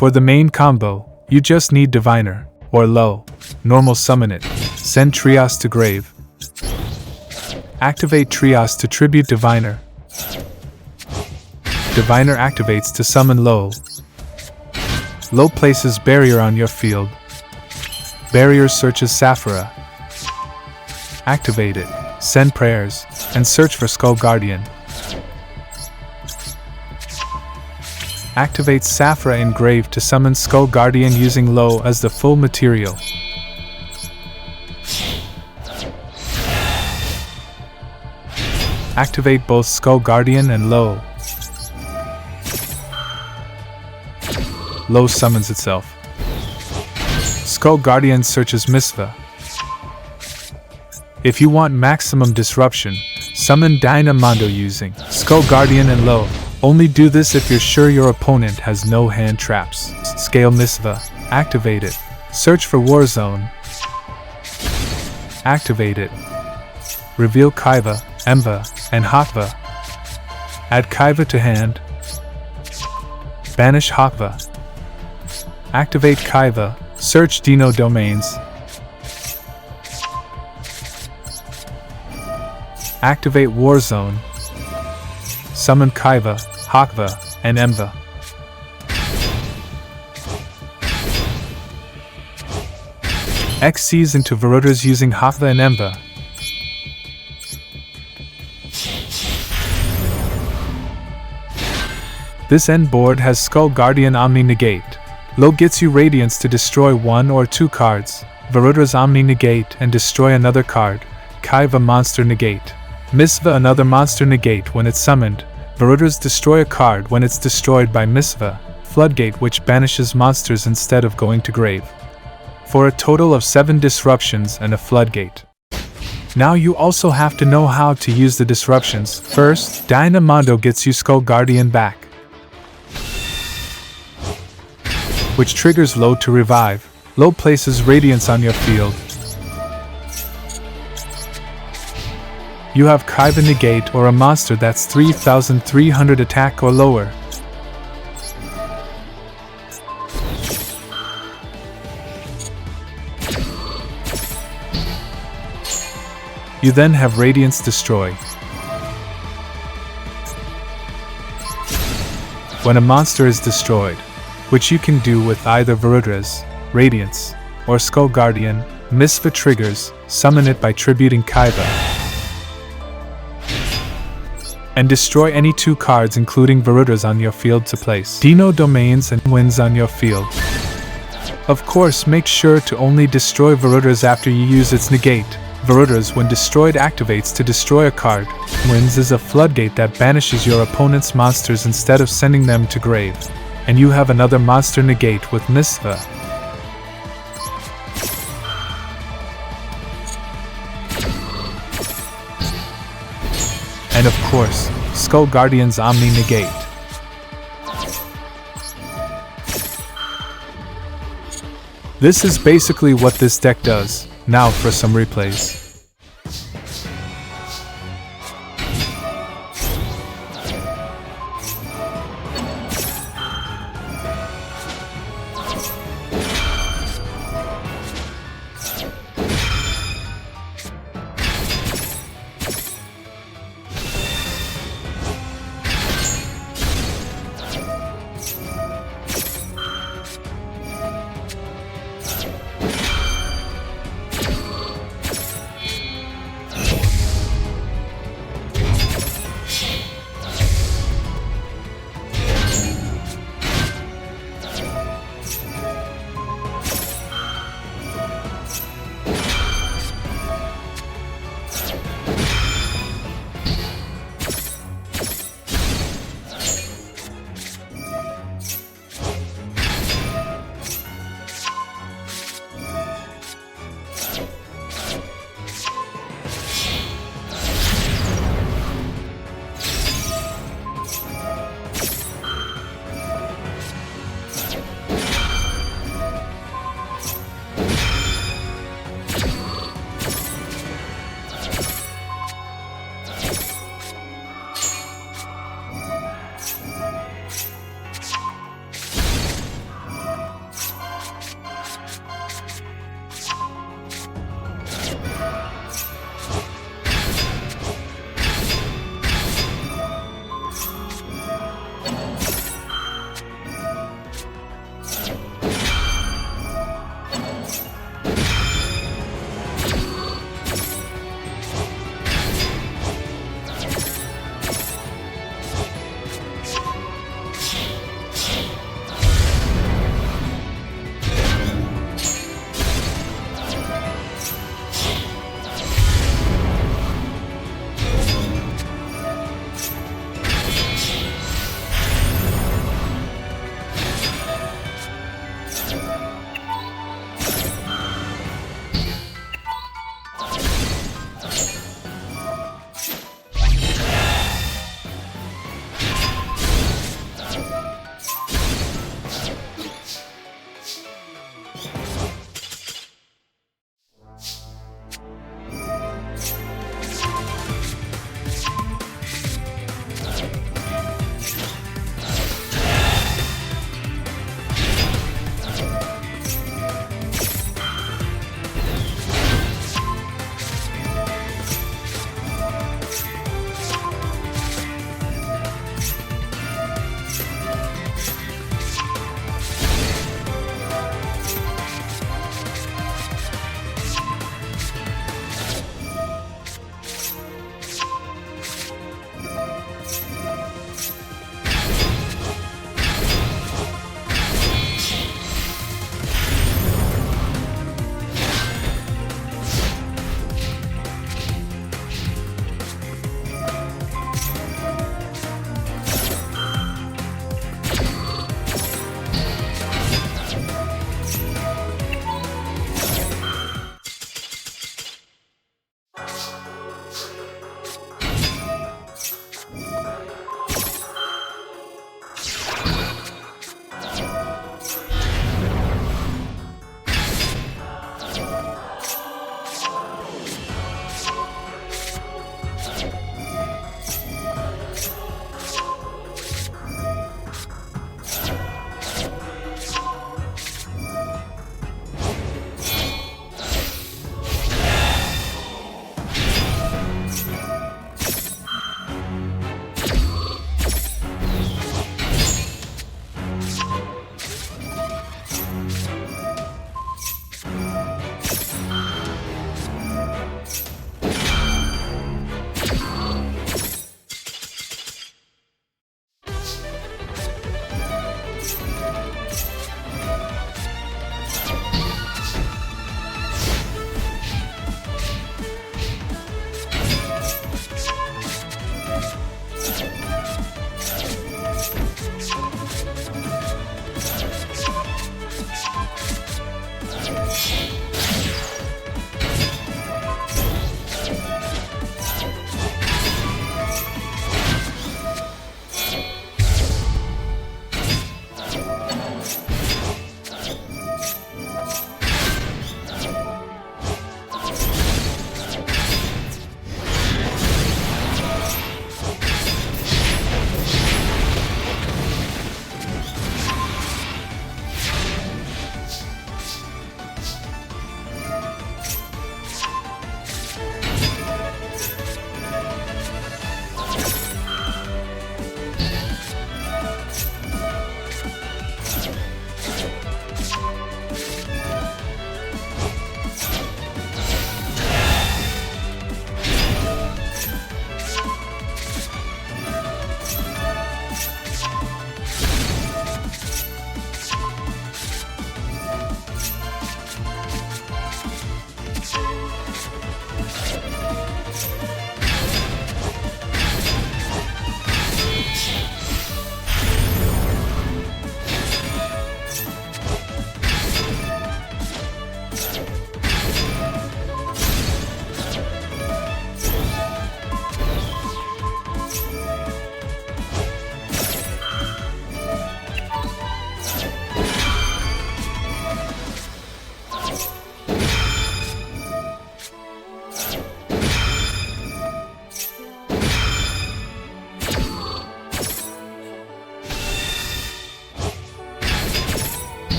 For the main combo, you just need Diviner, or Low. Normal summon it. Send Trios to grave. Activate Trios to tribute Diviner. Diviner activates to summon Low. Low places Barrier on your field. Barrier searches Saphira. Activate it. Send prayers, and search for Skull Guardian. Activate Saphira in grave to summon Skull Guardian using Low as the full material. Activate both Skull Guardian and Low. Low summons itself. Skull Guardian searches Misva. If you want maximum disruption, summon Dynamondo using Skull Guardian and Low. Only do this if you're sure your opponent has no hand traps. Scale Misva. Activate it. Search for Warzone. Activate it. Reveal Kaiva, Emva, and Hakva. Add Kaiva to hand. Banish Hakva. Activate Kaiva. Search Dino Domains. Activate Warzone. Summon Kaiva, Hakva, and Emva. XCs into Varudras using Hakva and Emva. This end board has Skull Guardian Omni Negate. Low gets you Radiance to destroy 1 or 2 cards. Varudra's Omni Negate and destroy another card. Kaiva Monster Negate. Misva another Monster Negate when it's summoned. Varudra's destroy a card when it's destroyed by Misva. Floodgate which banishes monsters instead of going to grave. For a total of 7 disruptions and a floodgate. Now you also have to know how to use the disruptions. First, Dynamondo gets you Skull Guardian back, which triggers Low to revive. Low places Radiance on your field. You have Kaiva Negate or a monster that's 3300 attack or lower. You then have Radiance Destroy. When a monster is destroyed, which you can do with either Varudra's, Radiance, or Skull Guardian, Misva triggers, summon it by tributing Kaiva. And destroy any 2 cards including Varudra's on your field to place Dino Domains and Wins on your field. Of course, make sure to only destroy Varudra's after you use its negate. Varudra's when destroyed activates to destroy a card. Wins is a floodgate that banishes your opponent's monsters instead of sending them to grave. And you have another monster negate with Misva. And of course, Skull Guardian's Omni Negate. This is basically what this deck does. Now for some replays.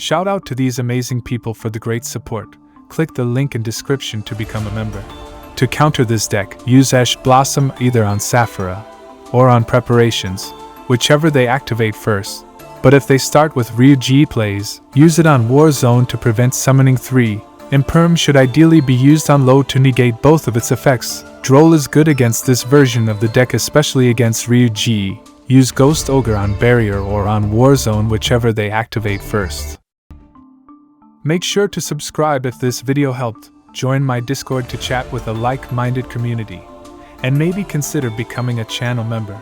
Shout out to these amazing people for the great support. Click the link in description to become a member. To counter this deck, use Ash Blossom either on Saphira or on Preparations, whichever they activate first. But if they start with Ryu-Ge plays, use it on War Zone to prevent summoning 3. Imperm should ideally be used on low to negate both of its effects. Duel is good against this version of the deck, especially against Ryu-Ge. Use Ghost Ogre on Barrier or on War Zone, whichever they activate first. Make sure to subscribe if this video helped, join my Discord to chat with a like-minded community, and maybe consider becoming a channel member.